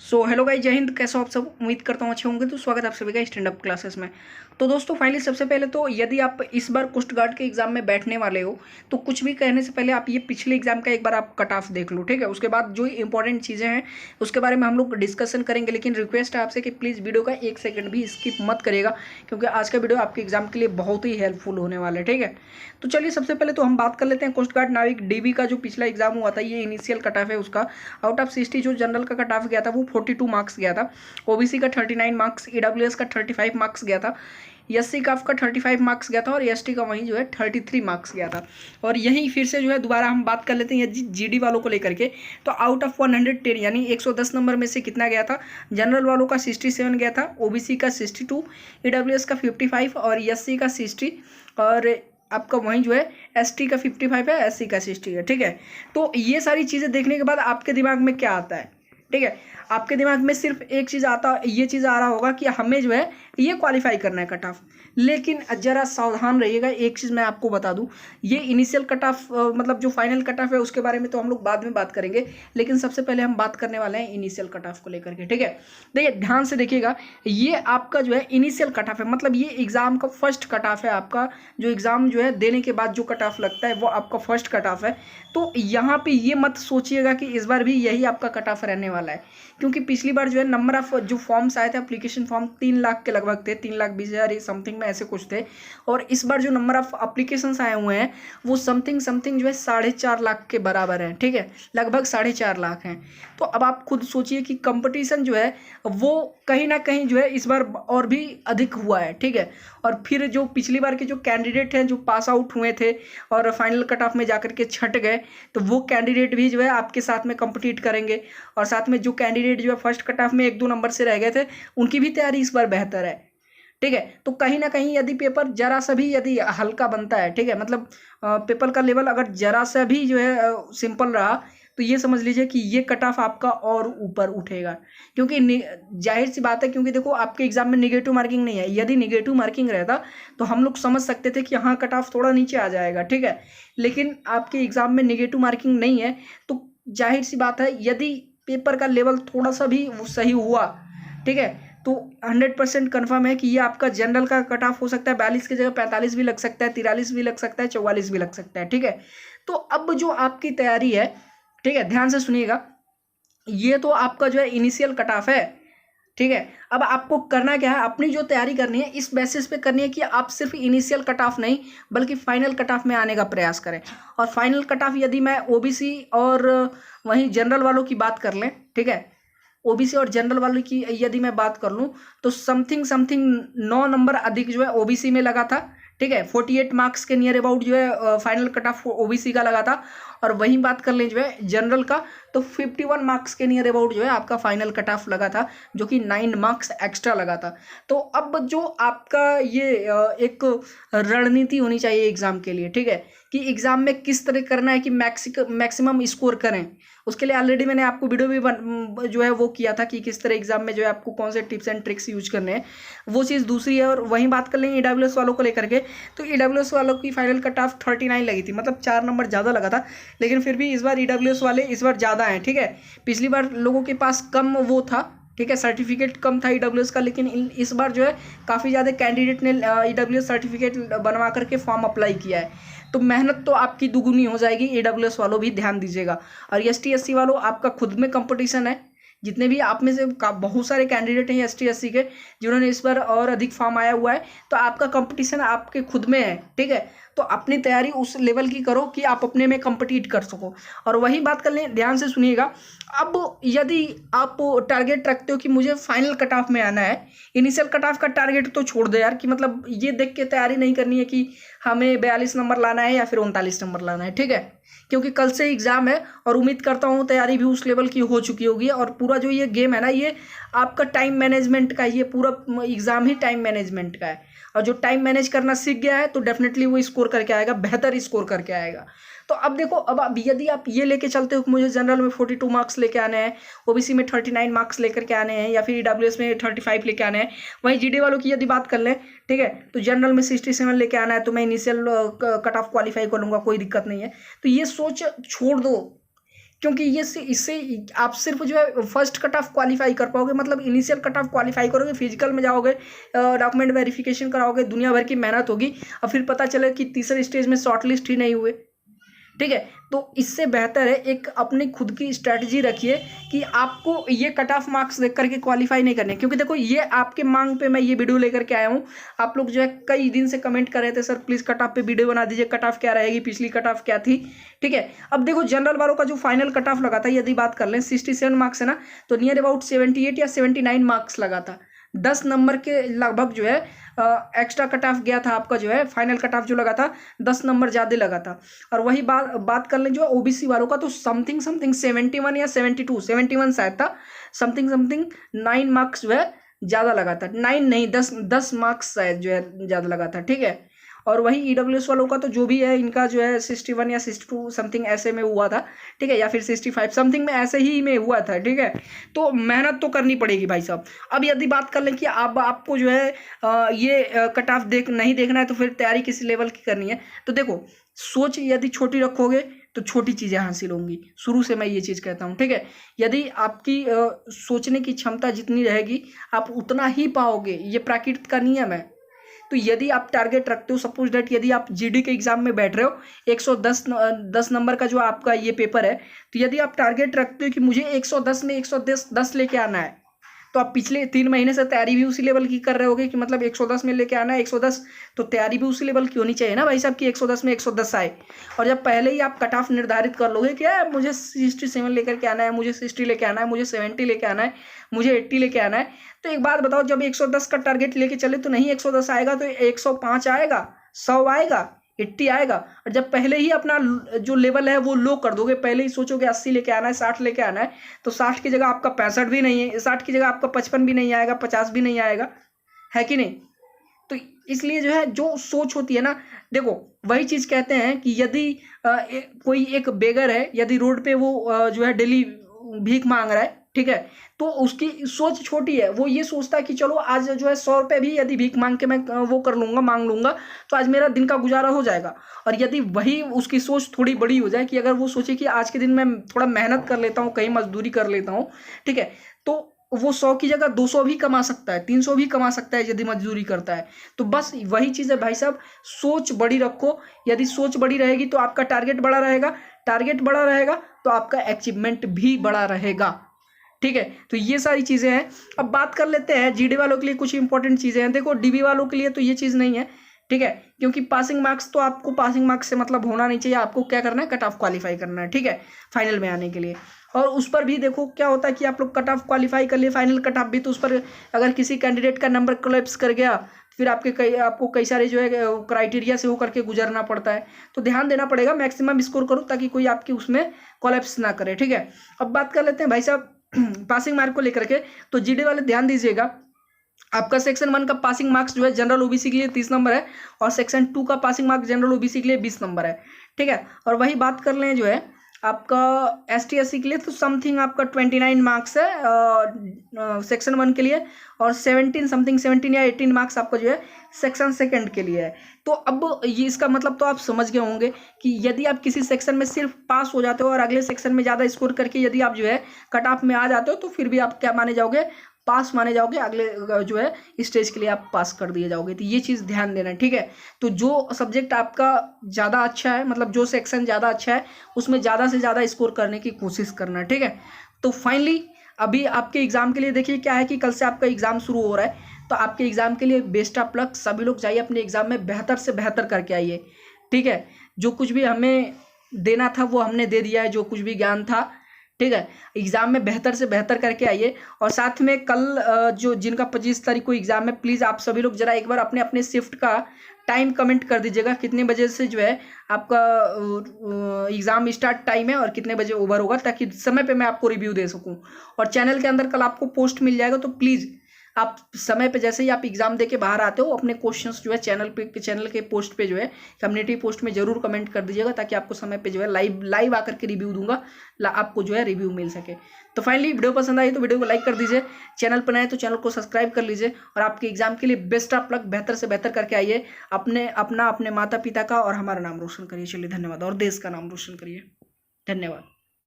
So hello guys, जय हिंद। कैसे हो आप सब? उम्मीद करता हूँ अच्छे होंगे। तो स्वागत है आप सभी का स्टैंड अप क्लासेस में। तो दोस्तों फाइनली सबसे पहले तो यदि आप इस बार कोस्ट गार्ड के एग्जाम में बैठने वाले हो तो कुछ भी कहने से पहले आप ये पिछले एग्जाम का एक बार आप कट ऑफ देख लो, ठीक है। उसके बाद जो इंपॉर्टेंट चीज़ें हैं उसके बारे में हम लोग डिस्कशन करेंगे, लेकिन रिक्वेस्ट है आपसे कि प्लीज़ वीडियो का एक सेकंड भी स्किप मत करिएगा, क्योंकि आज का वीडियो आपके एग्जाम के लिए बहुत ही हेल्पफुल होने वाला है, ठीक है। तो चलिए सबसे पहले तो हम बात कर लेते हैं कोस्ट गार्ड नाविक डीबी का जो पिछला एग्जाम हुआ था, ये इनिशियल कट ऑफ है उसका। आउट ऑफ 60 जो जनरल का कट ऑफ गया था वो 42 मार्क्स गया था। ओबीसी का 39 मार्क्स, ईडब्ल्यूएस का 35 मार्क्स गया था, एससी का आपका 35 मार्क्स गया था और एसटी का वहीं जो है 33 मार्क्स गया था। और यहीं फिर से जो है दोबारा हम बात कर लेते हैं जीडी वालों को लेकर के। तो आउट ऑफ 110 यानी 110 नंबर में से कितना गया था? जनरल वालों का 67 गया था, ओबीसी का 62, ईडब्ल्यूएस का 55 और एससी का 60 और आपका वहीं जो है एसटी का 55 है, एससी का 60 है, ठीक है। तो ये सारी चीज़ें देखने के बाद आपके दिमाग में क्या आता है? ठीक है, आपके दिमाग में सिर्फ एक चीज़ ये चीज़ आ रहा होगा कि हमें जो है ये क्वालिफाई करना है कट ऑफ। लेकिन ज़रा सावधान रहिएगा, एक चीज़ मैं आपको बता दूं, ये इनिशियल कट ऑफ मतलब जो फाइनल कट ऑफ है उसके बारे में तो हम लोग बाद में बात करेंगे, लेकिन सबसे पहले हम बात करने वाले हैं इनिशियल कट ऑफ को लेकर के, ठीक है। देखिए ध्यान से देखिएगा, ये आपका जो है इनिशियल कट ऑफ है, मतलब ये एग्ज़ाम का फर्स्ट कट ऑफ है। आपका जो एग्ज़ाम जो है देने के बाद जो कट ऑफ लगता है वो आपका फर्स्ट कट ऑफ है। तो यहाँ पर ये मत सोचिएगा कि इस बार भी यही आपका कट ऑफ रहने वाला है, क्योंकि पिछली बार जो है नंबर ऑफ जो फॉर्म्स आए थे एप्लीकेशन फॉर्म 3 लाख के लगभग थे, 3,20,000 समथिंग में ऐसे कुछ थे। और इस बार जो नंबर ऑफ एप्लीकेशंस आए हुए हैं वो समथिंग जो है 4.5 लाख के बराबर है, ठीक है, लगभग 4.5 लाख हैं। तो अब आप खुद सोचिए कि कंपटीशन जो है वो कहीं ना कहीं जो है इस बार और भी अधिक हुआ है, ठीक है। और फिर जो पिछली बार के जो कैंडिडेट हैं जो पास आउट हुए थे और फाइनल कट ऑफ में जाकर के छट गए, तो वो कैंडिडेट भी जो है आपके साथ में कम्पीट करेंगे। और साथ में जो कैंडिडेट जो है फर्स्ट कट ऑफ में 1-2 नंबर से रह गए थे उनकी भी तैयारी इस बार बेहतर है, ठीक है। तो कहीं ना कहीं यदि पेपर जरा सा भी यदि हल्का बनता है, ठीक है, मतलब पेपर का लेवल अगर जरा सा भी जो है सिंपल रहा तो ये समझ लीजिए कि ये कट ऑफ आपका और ऊपर उठेगा। क्योंकि जाहिर सी बात है, क्योंकि देखो आपके एग्जाम में निगेटिव मार्किंग नहीं है। यदि निगेटिव मार्किंग रहता तो हम लोग समझ सकते थे कि हाँ कट ऑफ थोड़ा नीचे आ जाएगा, ठीक है। लेकिन आपके एग्जाम में निगेटिव मार्किंग नहीं है, तो जाहिर सी बात है यदि पेपर का लेवल थोड़ा सा भी सही हुआ, ठीक है, तो 100% कन्फर्म है कि ये आपका जनरल का कट ऑफ हो सकता है 42 की जगह 45 भी लग सकता है, 43 भी लग सकता है, 44 भी लग सकता है, ठीक है। तो अब जो आपकी तैयारी है, ठीक है, ध्यान से सुनिएगा, ये तो आपका जो है इनिशियल कट ऑफ है, ठीक है। अब आपको करना क्या है, अपनी जो तैयारी करनी है इस बेसिस पे करनी है कि आप सिर्फ इनिशियल कट ऑफ नहीं बल्कि फाइनल कट ऑफ में आने का प्रयास करें। और फाइनल कट ऑफ यदि मैं ओबीसी और वहीं जनरल वालों की बात कर लें, ठीक है, ओबीसी और जनरल वालों की यदि मैं बात कर लूँ तो समथिंग 9 नंबर अधिक जो है ओबीसी में लगा था, ठीक है। 48 मार्क्स के नियर अबाउट जो है फाइनल कट ऑफ ओबीसी का लगा था। और वहीं बात कर लें जो है जनरल का, तो 51 मार्क्स के नियर अबाउट जो है आपका फाइनल कट ऑफ लगा था, जो कि 9 मार्क्स एक्स्ट्रा लगा था। तो अब जो आपका ये एक रणनीति होनी चाहिए एग्जाम के लिए, ठीक है, कि एग्जाम में किस तरह करना है कि मैक्सिमम स्कोर करें। उसके लिए ऑलरेडी मैंने आपको वीडियो भी जो है वो किया था कि किस तरह एग्जाम में जो है आपको कौन से टिप्स एंड ट्रिक्स यूज करने हैं, वो चीज़ दूसरी है। और वहीं बात कर लेंगे ईडब्ल्यूएस वालों को लेकर के, तो ईडब्ल्यूएस वालों की फाइनल कट ऑफ 39 लगी थी, मतलब 4 नंबर ज़्यादा लगा था। लेकिन फिर भी इस बार ईडब्ल्यूएस वाले इस बार ज़्यादा हैं, ठीक है। पिछली बार लोगों के पास कम वो था, ठीक है, सर्टिफिकेट कम था ईडब्ल्यूएस का, लेकिन इस बार जो है काफ़ी ज़्यादा कैंडिडेट ने ईडब्ल्यूएस सर्टिफिकेट बनवा करके फॉर्म अप्लाई किया है। तो मेहनत तो आपकी दुगुनी हो जाएगी। ईडब्ल्यूएस वालों भी ध्यान दीजिएगा। और एसटी एससी वालों आपका खुद में कंपटीशन है, जितने भी आप में से बहुत सारे कैंडिडेट हैं एसटी एससी के जिन्होंने इस बार और अधिक फॉर्म आया हुआ है, तो आपका कंपटीशन आपके खुद में है, ठीक है। तो अपनी तैयारी उस लेवल की करो कि आप अपने में कंपीट कर सको। और वही बात कर लें, ध्यान से सुनिएगा, अब यदि आप टारगेट रखते हो कि मुझे फाइनल कट ऑफ में आना है, इनिशियल कट ऑफ का टारगेट तो छोड़ दो यार, कि मतलब ये देख के तैयारी नहीं करनी है कि हमें 42 नंबर लाना है या फिर 39 नंबर लाना है, ठीक है। क्योंकि कल से एग्जाम है और उम्मीद करता हूँ तैयारी भी उस लेवल की हो चुकी होगी। और पूरा जो ये गेम है ना, ये आपका टाइम मैनेजमेंट का, ये पूरा एग्जाम ही टाइम मैनेजमेंट का है। और जो टाइम मैनेज करना सीख गया है तो डेफिनेटली वो स्कोर करके आएगा, बेहतर स्कोर करके आएगा। तो अब देखो, अब यदि आप ये लेके चलते हो कि मुझे जनरल में 42 मार्क्स लेके आने हैं, ओबीसी में 39 मार्क्स लेकर के आने हैं, या फिर ईडब्ल्यूएस में 35 लेके आने हैं, वहीं जीडी वालों की यदि बात कर लें, ठीक है, तो जनरल में 67 लेके आना है तो मैं इनिशियल कट ऑफ क्वालिफाई कर लूँगा, कोई दिक्कत नहीं है। तो ये सोच छोड़ दो क्योंकि ये इससे आप सिर्फ जो है फर्स्ट कट ऑफ क्वालिफाई कर पाओगे, मतलब इनिशियल कट ऑफ क्वालिफाई करोगे, फिजिकल में जाओगे, डॉक्यूमेंट वेरिफिकेशन कराओगे, दुनिया भर की मेहनत होगी और फिर पता चले कि तीसरे स्टेज में शॉर्टलिस्ट ही नहीं हुए। ठीक है, तो इससे बेहतर है एक अपनी खुद की स्ट्रैटेजी रखिए कि आपको ये कट ऑफ मार्क्स देख करके क्वालिफाई नहीं करने, क्योंकि देखो ये आपके मांग पे मैं ये वीडियो लेकर के आया हूँ। आप लोग जो है कई दिन से कमेंट कर रहे थे सर प्लीज़ कट ऑफ पे वीडियो बना दीजिए, कट ऑफ क्या रहेगी, पिछली कट ऑफ क्या थी। ठीक है, अब देखो जनरल वालों का जो फाइनल कट ऑफ लगा था, यदि बात कर लें 67 मार्क्स है ना, तो नियर अबाउट 78 या 79 मार्क्स लगा था। 10 नंबर के लगभग जो है एक्स्ट्रा कट ऑफ गया था आपका, जो है फाइनल कट ऑफ जो लगा था 10 नंबर ज़्यादा लगा था। और वही बात कर लें जो ओबीसी वालों का, तो समथिंग 71 या 71 शायद था, समथिंग 9 मार्क्स जो है ज़्यादा लगा था, 9 नहीं 10 मार्क्स शायद जो है ज़्यादा लगा था। ठीक है, और वही ईडब्ल्यूएस वालों का तो जो भी है इनका जो है 61 या 62 समथिंग ऐसे में हुआ था। ठीक है, या फिर 65 समथिंग में ऐसे ही में हुआ था। ठीक है, तो मेहनत तो करनी पड़ेगी भाई साहब। अब यदि बात कर लें कि आपको जो है ये कट ऑफ नहीं देखना है, तो फिर तैयारी किसी लेवल की करनी है, तो देखो सोच यदि छोटी रखोगे तो छोटी चीज़ें हासिल होंगी, शुरू से मैं ये चीज़ कहता हूँ। ठीक है, यदि आपकी सोचने की क्षमता जितनी रहेगी आप उतना ही पाओगे, ये प्राकृतिक का नियम है। तो यदि आप टारगेट रखते हो, सपोज दैट यदि आप जीडी के एग्जाम में बैठ रहे हो, 110 नंबर का जो आपका ये पेपर है, तो यदि आप टारगेट रखते हो कि मुझे 110 में 110 लेके आना है, तो आप पिछले 3 महीने से तैयारी भी उसी लेवल की कर रहे होगे कि मतलब 110 में लेके आना है 110, तो तैयारी भी उसी लेवल की होनी चाहिए ना भाई साहब कि 110 में 110 आए। और जब पहले ही आप कट ऑफ निर्धारित कर लोगे कि मुझे 67 लेकर के आना है, मुझे 60 लेके आना है, मुझे 70 लेके आना है, मुझे 80 लेके आना है, तो एक बात बताओ, जब 110 का टारगेट लेके चले तो नहीं 110 आएगा, तो 105 आएगा, 100 आएगा, 80 आएगा। और जब पहले ही अपना जो लेवल है वो लो कर दोगे, पहले ही सोचोगे 80 लेके आना है, 60 लेके आना है, तो 60 की जगह आपका 65 भी नहीं है, 60 की जगह आपका 55 भी नहीं आएगा, 50 भी नहीं आएगा, है कि नहीं। तो इसलिए जो है जो सोच होती है ना, देखो वही चीज़ कहते हैं कि यदि कोई एक बेगर है, यदि रोड पे वो जो है डेली भीख मांग रहा है, ठीक है, तो उसकी सोच छोटी है, वो ये सोचता है कि चलो आज जो है 100 रुपये भी यदि भीख मांग के मैं वो कर लूँगा, मांग लूँगा, तो आज मेरा दिन का गुजारा हो जाएगा। और यदि वही उसकी सोच थोड़ी बड़ी हो जाए कि अगर वो सोचे कि आज के दिन मैं थोड़ा मेहनत कर लेता हूँ, कहीं मजदूरी कर लेता हूँ, ठीक है, तो वो 100 की जगह 200 भी कमा सकता है, 300 भी कमा सकता है यदि मजदूरी करता है। तो बस वही चीज़ है भाई साहब, सोच बड़ी रखो। यदि सोच बड़ी रहेगी तो आपका टारगेट बड़ा रहेगा, टारगेट बड़ा रहेगा तो आपका अचीवमेंट भी बड़ा रहेगा। ठीक है, तो ये सारी चीज़ें हैं। अब बात कर लेते हैं जीडी वालों के लिए कुछ इंपॉर्टेंट चीज़ें हैं। देखो डीबी वालों के लिए तो ये चीज़ नहीं है, ठीक है, क्योंकि पासिंग मार्क्स, तो आपको पासिंग मार्क्स से मतलब होना नहीं चाहिए, आपको क्या करना है, कट ऑफ क्वालिफाई करना है। ठीक है, फाइनल में आने के लिए। और उस पर भी देखो क्या होता है कि आप लोग कट ऑफ क्वालिफाई कर लिए, फाइनल कट ऑफ भी, तो उस पर अगर किसी कैंडिडेट का नंबर कोलैप्स कर गया, फिर आपको कई सारे जो है क्राइटेरिया से होकर के गुजरना पड़ता है, तो ध्यान देना पड़ेगा, मैक्सिमम स्कोर करो ताकि कोई आपकी उसमें कोलैप्स ना करे। ठीक है, अब बात कर लेते हैं भाई साहब पासिंग मार्क को लेकर के। तो जीडी वाले ध्यान दीजिएगा, आपका सेक्शन 1 का पासिंग मार्क्स जो है जनरल ओबीसी के लिए 30 नंबर है, और सेक्शन 2 का पासिंग मार्क्स जनरल ओबीसी के लिए 20 नंबर है। ठीक है, और वही बात कर लें जो है आपका एसटी एससी के लिए, तो समथिंग आपका 29 मार्क्स है सेक्शन 1 के लिए, और 17 या 18 मार्क्स आपका जो है सेक्शन 2 के लिए है। तो अब ये इसका मतलब तो आप समझ गए होंगे कि यदि आप किसी सेक्शन में सिर्फ पास हो जाते हो और अगले सेक्शन में ज़्यादा स्कोर करके यदि आप जो है कट ऑफ में आ जाते हो, तो फिर भी आप क्या माने जाओगे, पास माने जाओगे, अगले जो है स्टेज के लिए आप पास कर दिए जाओगे। तो ये चीज़ ध्यान देना, ठीक है। तो जो सब्जेक्ट आपका ज़्यादा अच्छा है, मतलब जो सेक्शन ज़्यादा अच्छा है, उसमें ज़्यादा से ज़्यादा स्कोर करने की कोशिश करना, ठीक है। तो फाइनली अभी आपके एग्ज़ाम के लिए देखिए क्या है कि कल से आपका एग्ज़ाम शुरू हो रहा है, तो आपके एग्ज़ाम के लिए बेस्ट ऑफ लक। सभी लोग जाइए अपने एग्ज़ाम में बेहतर से बेहतर करके आइए, ठीक है। जो कुछ भी हमें देना था वो हमने दे दिया है, जो कुछ भी ज्ञान था, ठीक है। एग्ज़ाम में बेहतर से बेहतर करके आइए। और साथ में कल जो जिनका 25 तारीख को एग्ज़ाम है, प्लीज़ आप सभी लोग ज़रा एक बार अपने अपने शिफ्ट का टाइम कमेंट कर दीजिएगा, कितने बजे से जो है आपका एग्ज़ाम स्टार्ट टाइम है और कितने बजे ओवर होगा, ताकि समय पे मैं आपको रिव्यू दे सकूं। और चैनल के अंदर कल आपको पोस्ट मिल जाएगा, तो प्लीज़ आप समय पे जैसे ही आप एग्ज़ाम दे के बाहर आते हो, अपने क्वेश्चंस जो है चैनल के पोस्ट पे जो है कम्युनिटी पोस्ट में ज़रूर कमेंट कर दीजिएगा, ताकि आपको समय पे जो है लाइव आकर के रिव्यू दूंगा, आपको जो है रिव्यू मिल सके। तो फाइनली वीडियो पसंद आई तो वीडियो को लाइक कर दीजिए, चैनल पर नए तो चैनल को सब्सक्राइब कर लीजिए, और आपके एग्जाम के लिए बेस्ट ऑफ लक, बेहतर से बेहतर करके आइए, अपने माता पिता का और हमारा नाम रोशन करिए। चलिए धन्यवाद, और देश का नाम रोशन करिए। धन्यवाद।